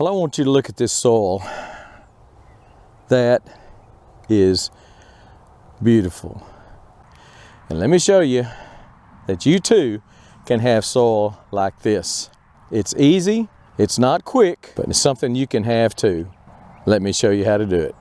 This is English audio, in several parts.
Well, I want you to look at this soil. That is beautiful. And let me show you that you too can have soil like this. It's easy, it's not quick, but it's something you can have too. Let me show you how to do it.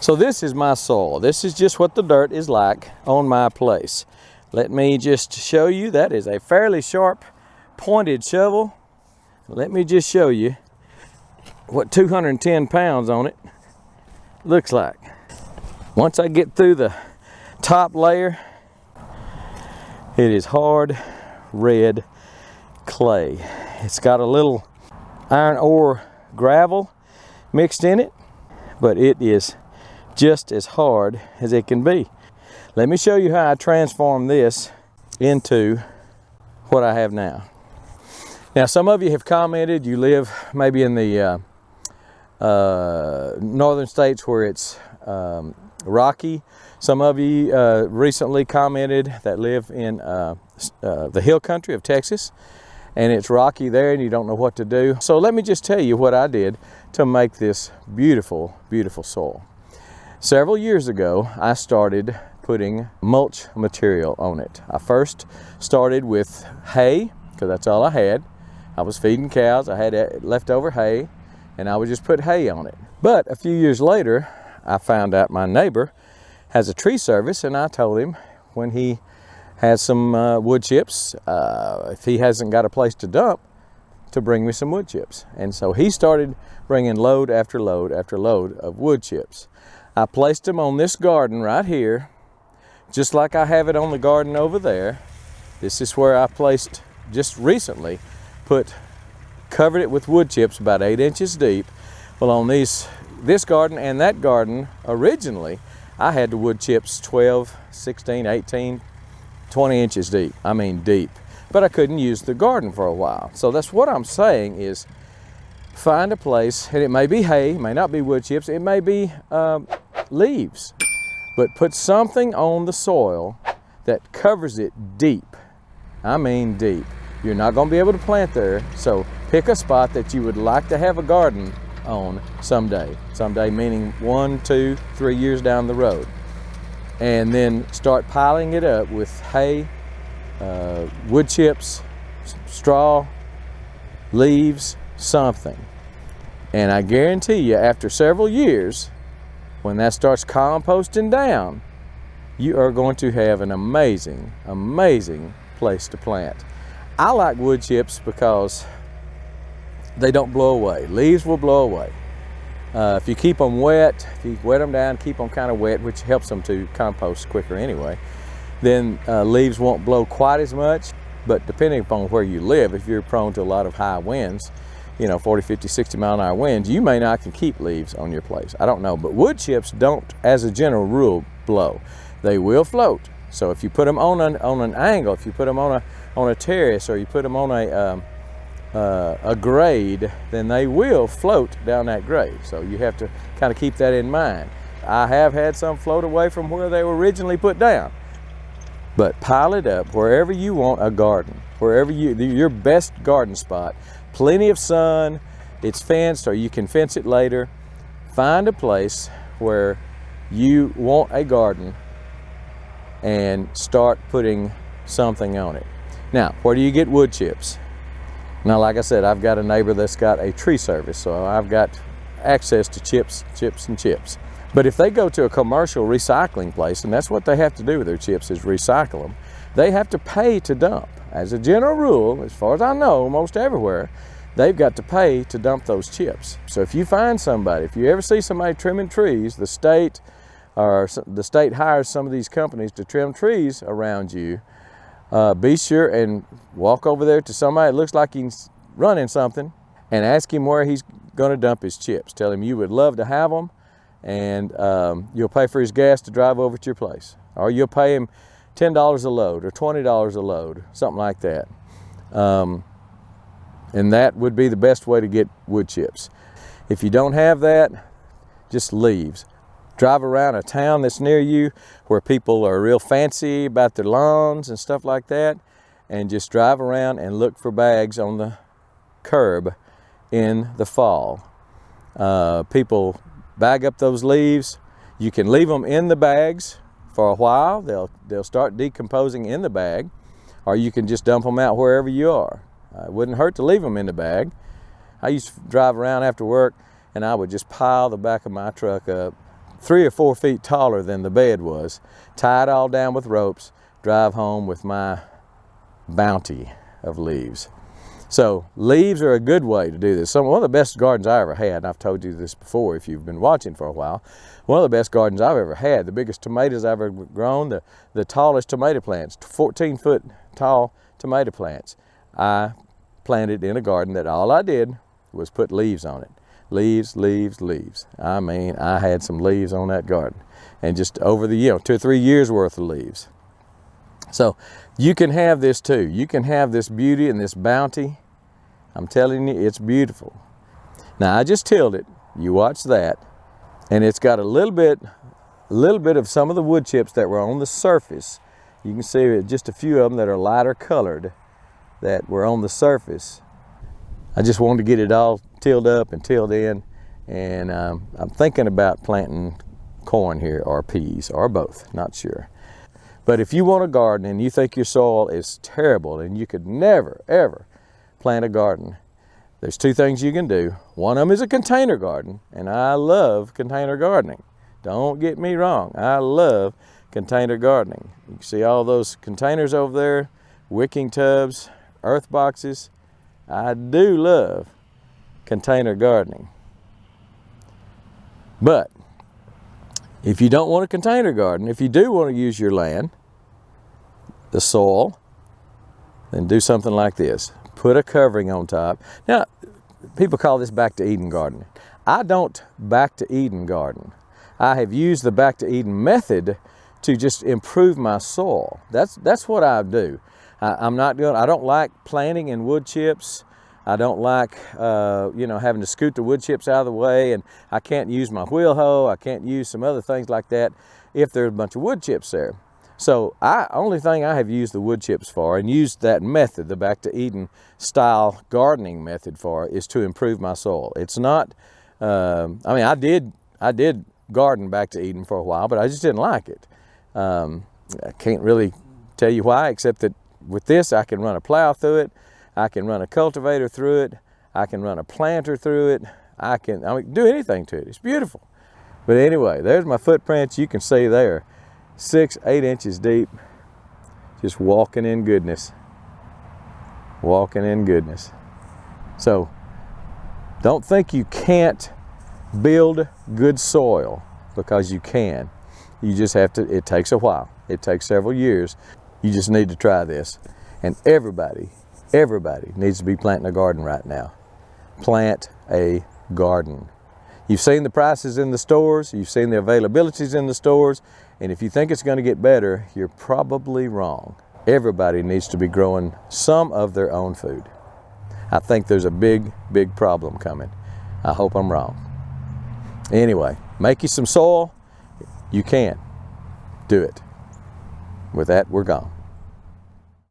So this is my soil. This is just what the dirt is like on my place. Let me just show you, that is a fairly sharp pointed shovel. Let me just show you what 210 pounds on it looks like. Once I get through the top layer, it is hard red clay. It's got a little iron ore gravel mixed in it, but it is just as hard as it can be. Let me show you how I transform this into what I have now. Now, some of you have commented, you live maybe in the northern states where it's rocky. Some of you recently commented that live in the hill country of Texas, and it's rocky there and you don't know what to do. So let me just tell you what I did to make this beautiful, beautiful soil. Several years ago, I started putting mulch material on it. I first started with hay, because that's all I had. I was feeding cows, I had leftover hay, and I would just put hay on it. But a few years later, I found out my neighbor has a tree service, and I told him when he has some wood chips, if he hasn't got a place to dump, to bring me some wood chips. And so he started bringing load after load after load of wood chips. I placed them on this garden right here, just like I have it on the garden over there. This is where I placed, just recently, covered it with wood chips about 8 inches deep. Well, on this garden and that garden, originally, I had the wood chips 12, 16, 18, 20 inches deep. I mean deep. But I couldn't use the garden for a while. So that's what I'm saying is, find a place, and it may be hay, it may not be wood chips, it may be leaves, but put something on the soil that covers it deep. I mean deep. You're not going to be able to plant there, so pick a spot that you would like to have a garden on someday. Someday meaning 1, 2, 3 years down the road. And then start piling it up with hay, wood chips, straw, leaves, something. And I guarantee you, after several years, when that starts composting down, you are going to have an amazing, amazing place to plant. I like wood chips because they don't blow away. Leaves will blow away. If you keep them wet, if you wet them down, keep them kind of wet, which helps them to compost quicker anyway, then leaves won't blow quite as much. But depending upon where you live, if you're prone to a lot of high winds, 40, 50, 60 mile an hour winds, you may not can keep leaves on your place. I don't know, but wood chips don't, as a general rule, blow. They will float. So if you put them on an angle, if you put them on a terrace, or you put them on a grade, then they will float down that grade. So you have to kind of keep that in mind. I have had some float away from where they were originally put down. But pile it up wherever you want a garden, wherever your best garden spot. Plenty of sun, it's fenced, or you can fence it later. Find a place where you want a garden and start putting something on it. Now, where do you get wood chips? Now, like I said, I've got a neighbor that's got a tree service, so I've got access to chips. But if they go to a commercial recycling place, and that's what they have to do with their chips, is recycle them, they have to pay to dump. As a general rule, as far as I know, most everywhere, they've got to pay to dump those chips. So if you find somebody, if you ever see somebody trimming trees, the state hires some of these companies to trim trees around you, be sure and walk over there to somebody that looks like he's running something and ask him where he's going to dump his chips. Tell him you would love to have them, and you'll pay for his gas to drive over to your place. Or you'll pay him $10 a load or $20 a load, something like that. And that would be the best way to get wood chips. If you don't have that, just leaves. drive around a town that's near you where people are real fancy about their lawns and stuff like that, and just drive around and look for bags on the curb in the fall. People bag up those leaves. You can leave them in the bags for a while. They'll start decomposing in the bag, or you can just dump them out wherever you are. It wouldn't hurt to leave them in the bag. I used to drive around after work, and I would just pile the back of my truck up 3 or 4 feet taller than the bed was, tie it all down with ropes, drive home with my bounty of leaves. So leaves are a good way to do this. One of the best gardens I ever had, and I've told you this before if you've been watching for a while, one of the best gardens I've ever had, the biggest tomatoes I've ever grown, the tallest tomato plants, 14-foot tall tomato plants, I planted in a garden that all I did was put leaves on it. Leaves, leaves, leaves. I mean, I had some leaves on that garden, and just over the 2 or 3 years worth of leaves. So you can have this too. You can have this beauty and this bounty. I'm telling you, it's beautiful. Now I just tilled it. You watch that, and it's got a little bit of some of the wood chips that were on the surface. You can see just a few of them that are lighter colored that were on the surface. I just wanted to get it all tilled up and tilled in, and I'm thinking about planting corn here, or peas, or both, not sure. But if you want a garden and you think your soil is terrible and you could never, ever plant a garden, there's 2 things you can do. One of them is a container garden, and I love container gardening. Don't get me wrong, I love container gardening. You can see all those containers over there, wicking tubs, earth boxes. I do love container gardening. But if you don't want a container garden, if you do want to use your land, the soil, then do something like this. Put a covering on top. Now, people call this back to Eden gardening. I don't back to Eden garden. I have used the back to Eden method to just improve my soil. That's what I do. I don't like planting in wood chips. I don't like, having to scoot the wood chips out of the way, and I can't use my wheel hoe. I can't use some other things like that if there's a bunch of wood chips there. So only thing I have used the wood chips for, and used that method, the back to Eden style gardening method for, is to improve my soil. It's not, I did garden back to Eden for a while, but I just didn't like it. I can't really tell you why, except that with this I can run a plow through it. I can run a cultivator through it. I can run a planter through it. I can do anything to it. It's beautiful. But anyway, there's my footprints. You can see there, 6-8 inches deep, just walking in goodness. Walking in goodness. So don't think you can't build good soil, because you can. You just have to, it takes a while. It takes several years. You just need to try this. And everybody needs to be planting a garden right now. Plant a garden. You've seen the prices in the stores, you've seen the availabilities in the stores, and if you think it's going to get better, you're probably wrong. Everybody needs to be growing some of their own food. I think there's a big, big problem coming. I hope I'm wrong. Anyway, make you some soil. You can do it. With that, we're gone.